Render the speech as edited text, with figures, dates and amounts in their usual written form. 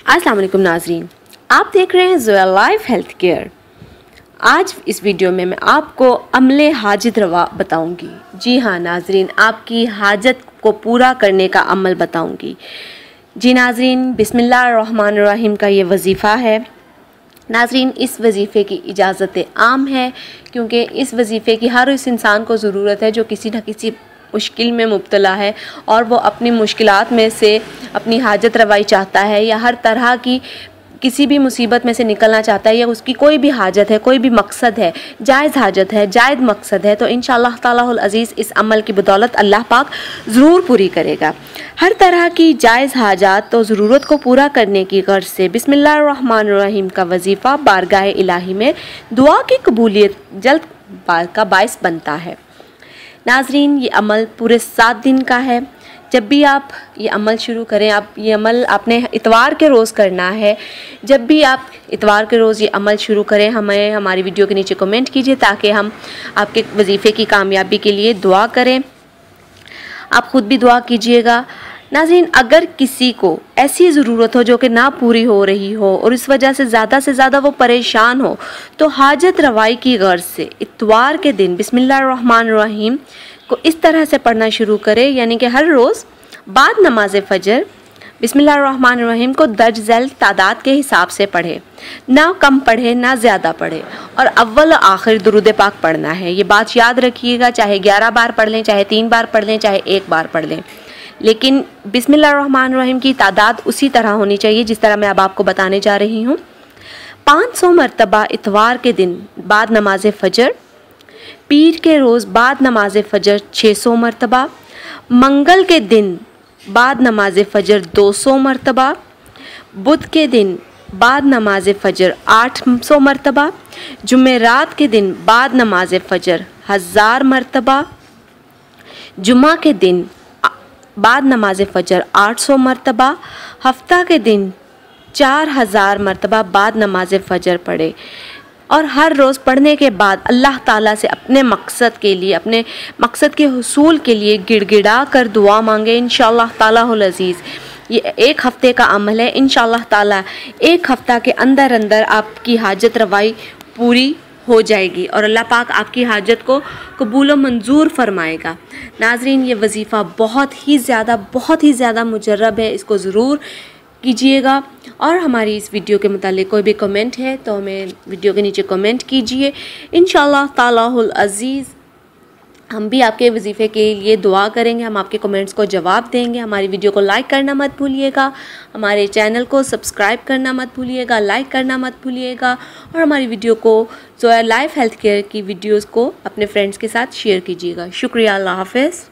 अस्सलाम वालेकुम नाज़रीन, आप देख रहे हैं ज़ोया लाइफ हेल्थ केयर। आज इस वीडियो में मैं आपको अमले हाजत रवा बताऊंगी। जी हाँ नाज़रीन, आपकी हाजत को पूरा करने का अमल बताऊंगी। जी नाज़रीन, बिस्मिल्लाहिर्रहमानिर्रहीम का ये वजीफ़ा है। नाज़रीन, इस वजीफ़े की इजाज़त आम है क्योंकि इस वजीफ़े की हर उस इंसान को ज़रूरत है जो किसी न किसी मुश्किल में मुब्तला है और वो अपनी मुश्किलात में से अपनी हाजत रवाई चाहता है या हर तरह की किसी भी मुसीबत में से निकलना चाहता है या उसकी कोई भी हाजत है, कोई भी मकसद है, जायज़ हाजत है, जायज़ मकसद है, तो इंशाअल्लाह तालाहुल अज़ीज़ इस अमल की बदौलत अल्लाह पाक ज़रूर पूरी करेगा। हर तरह की जायज़ हाजात तो ज़रूरत को पूरा करने की गर्ज से बिस्मिल्लाहिर्रहमानिर्रहीम का वजीफ़ा बारगाह इलाही में दुआ की कबूलियत जल्द का बाइस बनता है। नाज़रीन, ये अमल पूरे 7 दिन का है। जब भी आप ये अमल शुरू करें, आप ये अमल आपने इतवार के रोज़ करना है। जब भी आप इतवार के रोज़ ये अमल शुरू करें, हमें हमारी वीडियो के नीचे कमेंट कीजिए ताकि हम आपके वजीफ़े की कामयाबी के लिए दुआ करें। आप ख़ुद भी दुआ कीजिएगा। नाज़रीन, अगर किसी को ऐसी ज़रूरत हो जो कि ना पूरी हो रही हो और इस वजह से ज़्यादा वो परेशान हो, तो हाजत रवाई की गर्ज से इतवार के दिन बिस्मिल्लाहिर्रहमानिर्रहीम को इस तरह से पढ़ना शुरू करें, यानी कि हर रोज़ बाद नमाज फ़जर बिस्मिल्लाहिर्रहमानिर्रहीम को दर्ज झैल तादाद के हिसाब से पढ़े, ना कम पढ़े ना ज़्यादा पढ़े, और अव्वल आखिर दुरूद पाक पढ़ना है। ये बात याद रखिएगा, चाहे 11 बार पढ़ लें, चाहे 3 बार पढ़ लें, चाहे 1 बार पढ़ लें, लेकिन बिस्मिल्लाहिर्रहमानिर्रहीम की तादाद उसी तरह होनी चाहिए जिस तरह मैं अब आपको बताने जा रही हूँ। 500 मरतबा इतवार के दिन बाद नमाज फ़जर, पीर के रोज़ बाद नमाज फ़जर 600 मरतबा, मंगल के दिन बाद नमाज फ़जर 200 मरतबा, बुध के दिन बाद नमाज फ़जर 800 मरतबा, जुमेरात के दिन बाद नमाज फ़जर 1000 मरतबा, जुमा के दिन बाद नमाज फ़जर 800 मरतबा, हफ्ता के दिन 4000 मरतबा बाद नमाज फ़जर पढ़े। और हर रोज़ पढ़ने के बाद अल्लाह ताला से अपने मकसद के लिए, अपने मकसद के हुसूल के लिए गिड़गिड़ा कर दुआ मांगे। इंशाअल्लाह तालाहुल अज़ीज़ ये 1 हफ़्ते का अमल है। इंशाअल्लाह ताला 1 हफ़्ता के अंदर अंदर आपकी हाजत रवाई पूरी हो जाएगी और अल्लाह पाक आपकी हाजत को कबूल व मंजूर फरमाएगा। नाज़रीन, ये वजीफ़ा बहुत ही ज़्यादा मुजर्रब है, इसको ज़रूर कीजिएगा। और हमारी इस वीडियो के मुतालिक कोई भी कमेंट है तो हमें वीडियो के नीचे कमेंट कीजिए। इंशाअल्लाह तालाहुल अज़ीज़ हम भी आपके वजीफ़े के लिए दुआ करेंगे, हम आपके कमेंट्स को जवाब देंगे। हमारी वीडियो को लाइक करना मत भूलिएगा, हमारे चैनल को सब्सक्राइब करना मत भूलिएगा, लाइक करना मत भूलिएगा, और हमारी वीडियो को ज़ोया लाइफ हेल्थ केयर की वीडियोज़ को अपने फ्रेंड्स के साथ शेयर कीजिएगा। शुक्रिया, अल्लाह हाफ़िज़।